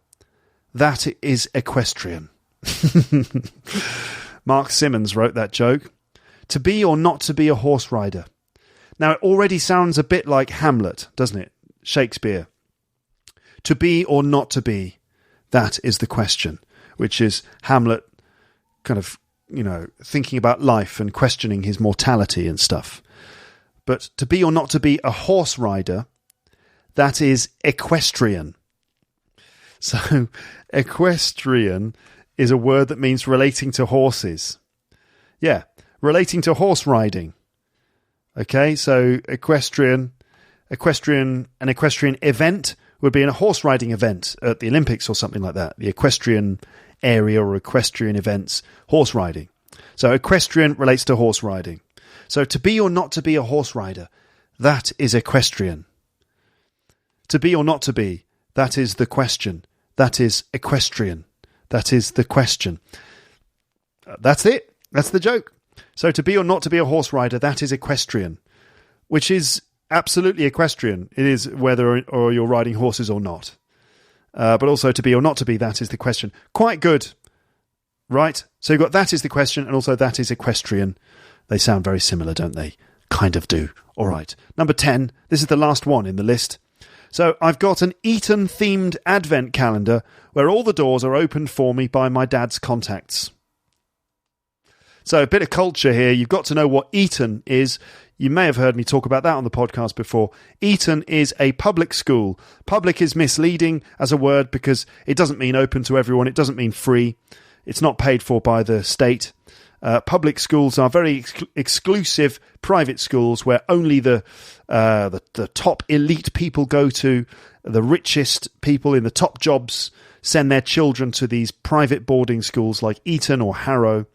That is equestrian. Mark Simmons wrote that joke. To be or not to be a horse rider. Now, it already sounds a bit like Hamlet, doesn't it? Shakespeare. To be or not to be, that is the question, which is Hamlet kind of, thinking about life and questioning his mortality and stuff. But to be or not to be a horse rider, that is equestrian. So equestrian is a word that means relating to horses. Yeah, relating to horse riding. Okay, so an equestrian event would be in a horse riding event at the Olympics or something like that. The equestrian area or equestrian events, horse riding. So equestrian relates to horse riding. So to be or not to be a horse rider, that is equestrian. To be or not to be, that is the question. That is equestrian. That is the question. That's it. That's the joke. So to be or not to be a horse rider, that is equestrian, which is absolutely equestrian. It is whether or you're riding horses or not. But also to be or not to be, that is the question. Quite good. Right? So you've got that is the question and also that is equestrian. They sound very similar, don't they? Kind of do. All right. Number 10. This is the last one in the list. So I've got an Eton-themed advent calendar where all the doors are opened for me by my dad's contacts. So a bit of culture here. You've got to know what Eton is. You may have heard me talk about that on the podcast before. Eton is a public school. Public is misleading as a word because it doesn't mean open to everyone. It doesn't mean free. It's not paid for by the state. Public schools are very exclusive private schools where only the top elite people go to. The richest people in the top jobs send their children to these private boarding schools like Eton or Harrow.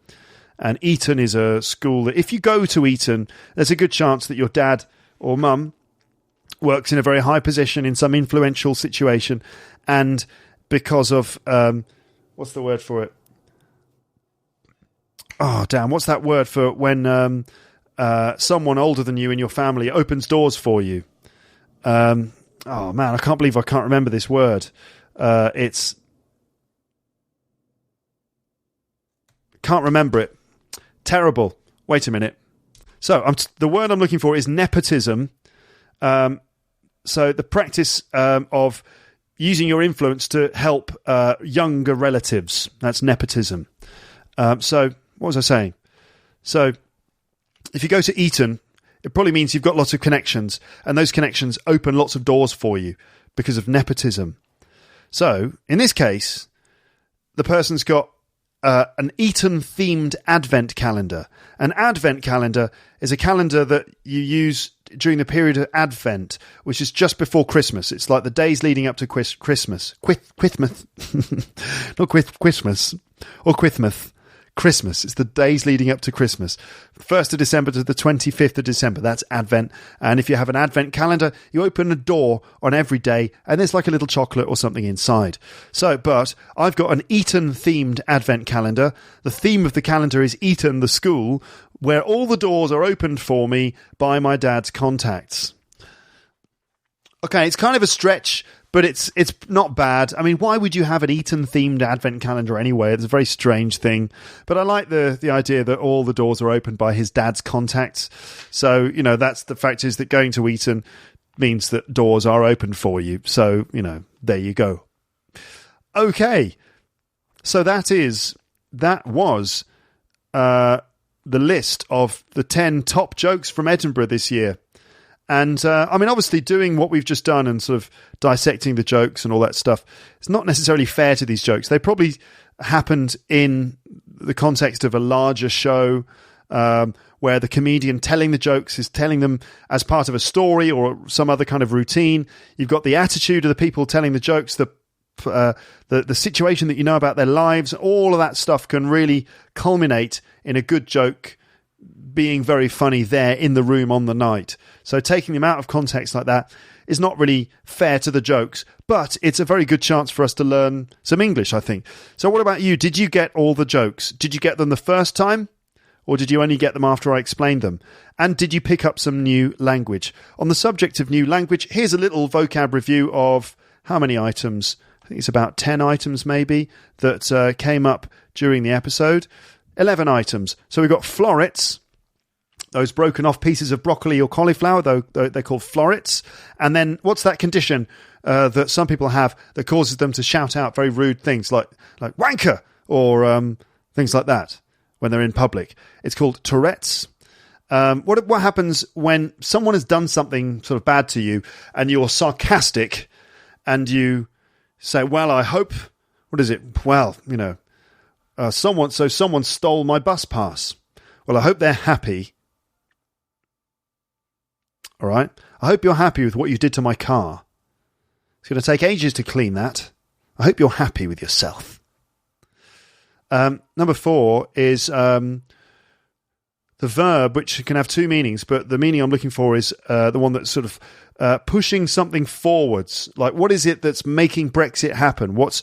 And Eton is a school that if you go to Eton, there's a good chance that your dad or mum works in a very high position in some influential situation. And because of, what's the word for it? Oh, damn, what's that word for when someone older than you in your family opens doors for you? Oh, man, I can't believe I can't remember this word. It's Can't remember it. Terrible. Wait a minute. So the word I'm looking for is nepotism. So the practice of using your influence to help younger relatives. That's nepotism. So what was I saying? So if you go to Eton, it probably means you've got lots of connections, and those connections open lots of doors for you because of nepotism. So in this case, the person's got an Eton-themed advent calendar. An advent calendar is a calendar that you use during the period of Advent, which is just before Christmas. It's like the days leading up to Christmas. Quithmas. Not Christmas. Or Quithmas. Christmas. It's the days leading up to Christmas. 1st of December to the 25th of December. That's Advent. And if you have an Advent calendar, you open a door on every day and there's like a little chocolate or something inside. So, but I've got an Eton-themed Advent calendar. The theme of the calendar is Eton, the school, where all the doors are opened for me by my dad's contacts. Okay, it's kind of a stretch, but it's not bad. I mean, why would you have an Eton-themed Advent calendar anyway? It's a very strange thing. But I like the idea that all the doors are opened by his dad's contacts. So, that's the fact is that going to Eton means that doors are opened for you. So, there you go. Okay. So that was the list of the 10 top jokes from Edinburgh this year. And, obviously doing what we've just done and sort of dissecting the jokes and all that stuff, it's not necessarily fair to these jokes. They probably happened in the context of a larger show where the comedian telling the jokes is telling them as part of a story or some other kind of routine. You've got the attitude of the people telling the jokes, the situation that you know about their lives. All of that stuff can really culminate in a good joke being very funny there in the room on the night. So taking them out of context like that is not really fair to the jokes, but it's a very good chance for us to learn some English, I think. So what about you? Did you get all the jokes? Did you get them the first time? Or did you only get them after I explained them? And did you pick up some new language? On the subject of new language, here's a little vocab review of how many items? I think it's about 10 items maybe that came up during the episode. 11 items. So we've got florets, those broken off pieces of broccoli or cauliflower, though they're called florets. And then what's that condition that some people have that causes them to shout out very rude things like wanker or things like that when they're in public? It's called Tourette's. What happens when someone has done something sort of bad to you and you're sarcastic and you say, well, I hope, what is it? Well, someone stole my bus pass. Well, I hope they're happy. All right. I hope you're happy with what you did to my car. It's going to take ages to clean that. I hope you're happy with yourself. Number 4 is the verb, which can have two meanings, but the meaning I'm looking for is the one that's sort of pushing something forwards. Like, what is it that's making Brexit happen? What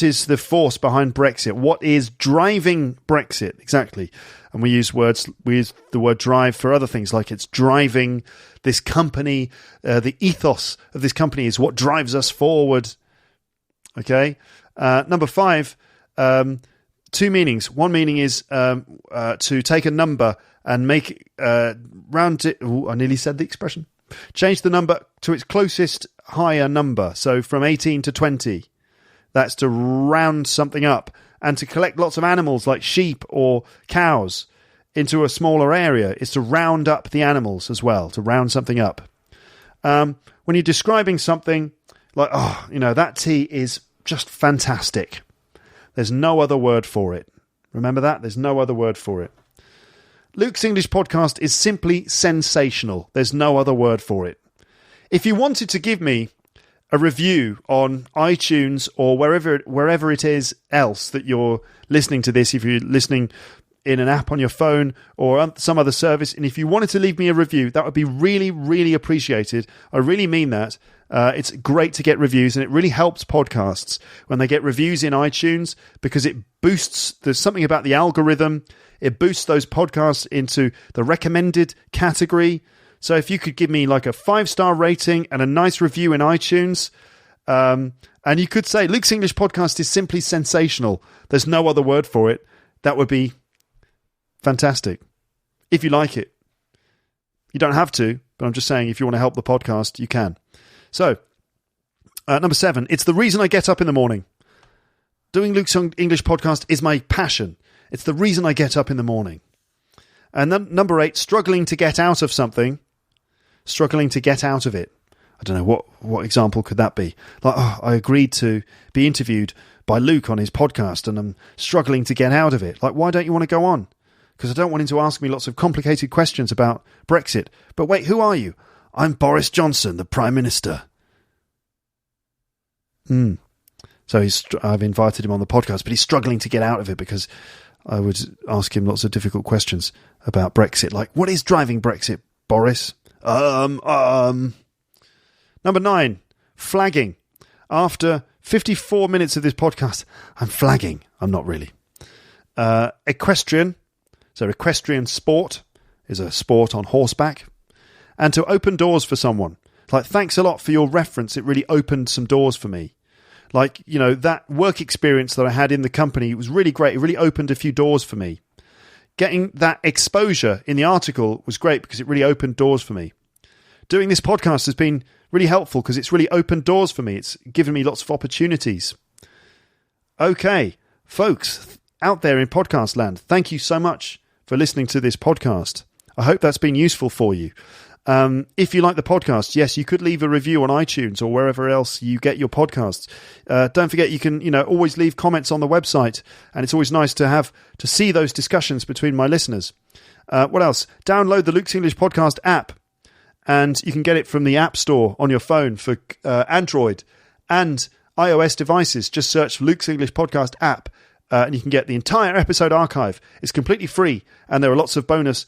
is the force behind Brexit? What is driving Brexit? Exactly. And we use the word drive for other things, like it's driving this company. The ethos of this company is what drives us forward. Okay. Number 5, two meanings. One meaning is to take a number and make round it. Ooh, I nearly said the expression. Change the number to its closest higher number. So from 18 to 20. That's to round something up, and to collect lots of animals like sheep or cows into a smaller area is to round up the animals as well, to round something up. When you're describing something like, that tea is just fantastic. There's no other word for it. Remember that? There's no other word for it. Luke's English podcast is simply sensational. There's no other word for it. If you wanted to give me a review on iTunes or wherever it is else that you're listening to this, if you're listening in an app on your phone or some other service, and if you wanted to leave me a review, that would be really, really appreciated. I really mean that. It's great to get reviews, and it really helps podcasts when they get reviews in iTunes, because it boosts, there's something about the algorithm, it boosts those podcasts into the recommended category. So if you could give me like a 5-star rating and a nice review in iTunes, and you could say, Luke's English podcast is simply sensational. There's no other word for it. that would be fantastic. If you like it. You don't have to, but I'm just saying if you want to help the podcast, you can. So, number 7, it's the reason I get up in the morning. Doing Luke's English podcast is my passion. It's the reason I get up in the morning. And then number 8, struggling to get out of something. Struggling to get out of it. I don't know, what example could that be? Like, I agreed to be interviewed by Luke on his podcast and I'm struggling to get out of it. Like, why don't you want to go on? Because I don't want him to ask me lots of complicated questions about Brexit. But wait, who are you? I'm Boris Johnson, the Prime Minister. So I've invited him on the podcast, but he's struggling to get out of it because I would ask him lots of difficult questions about Brexit. Like, what is driving Brexit, Boris? Number 9, flagging. After 54 minutes of this podcast, I'm flagging. I'm not really. Equestrian. So equestrian sport is a sport on horseback. And to open doors for someone. Like, thanks a lot for your reference. It really opened some doors for me. Like, you know, that work experience that I had in the company, it was really great. It really opened a few doors for me. Getting that exposure in the article was great because it really opened doors for me. Doing this podcast has been really helpful because it's really opened doors for me. It's given me lots of opportunities. Okay, folks out there in podcast land, thank you so much for listening to this podcast. I hope that's been useful for you. If you like the podcast, yes, you could leave a review on iTunes or wherever else you get your podcasts. Don't forget, you can, always leave comments on the website, and it's always nice to see those discussions between my listeners. What else? Download the Luke's English Podcast app, and you can get it from the App Store on your phone for Android and iOS devices. Just search for Luke's English Podcast app, and you can get the entire episode archive. It's completely free, and there are lots of bonus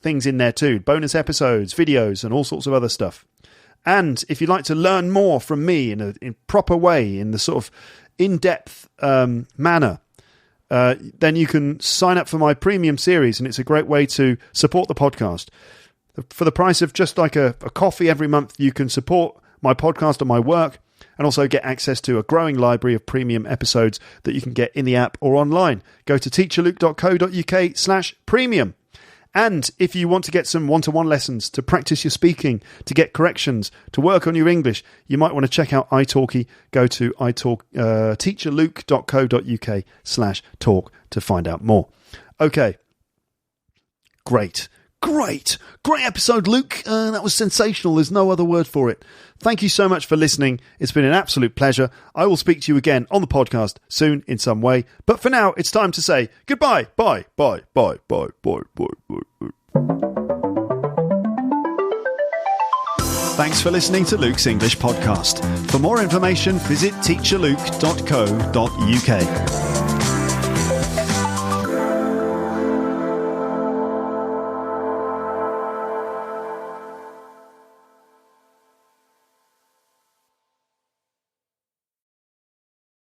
things in there too. Bonus episodes, videos, and all sorts of other stuff. And if you'd like to learn more from me in a proper way, in the sort of in-depth manner, then you can sign up for my premium series, and it's a great way to support the podcast. For the price of just like a coffee every month, you can support my podcast and my work, and also get access to a growing library of premium episodes that you can get in the app or online. Go to teacherluke.co.uk/premium. And if you want to get some one-to-one lessons to practice your speaking, to get corrections, to work on your English, you might want to check out italki. Go to teacherluke.co.uk/talk to find out more. Okay. Great episode, Luke. That was sensational. There's no other word for it. Thank you so much for listening. It's been an absolute pleasure. I will speak to you again on the podcast soon in some way. But for now, it's time to say goodbye. Bye. Thanks for listening to Luke's English Podcast. For more information, visit teacherluke.co.uk.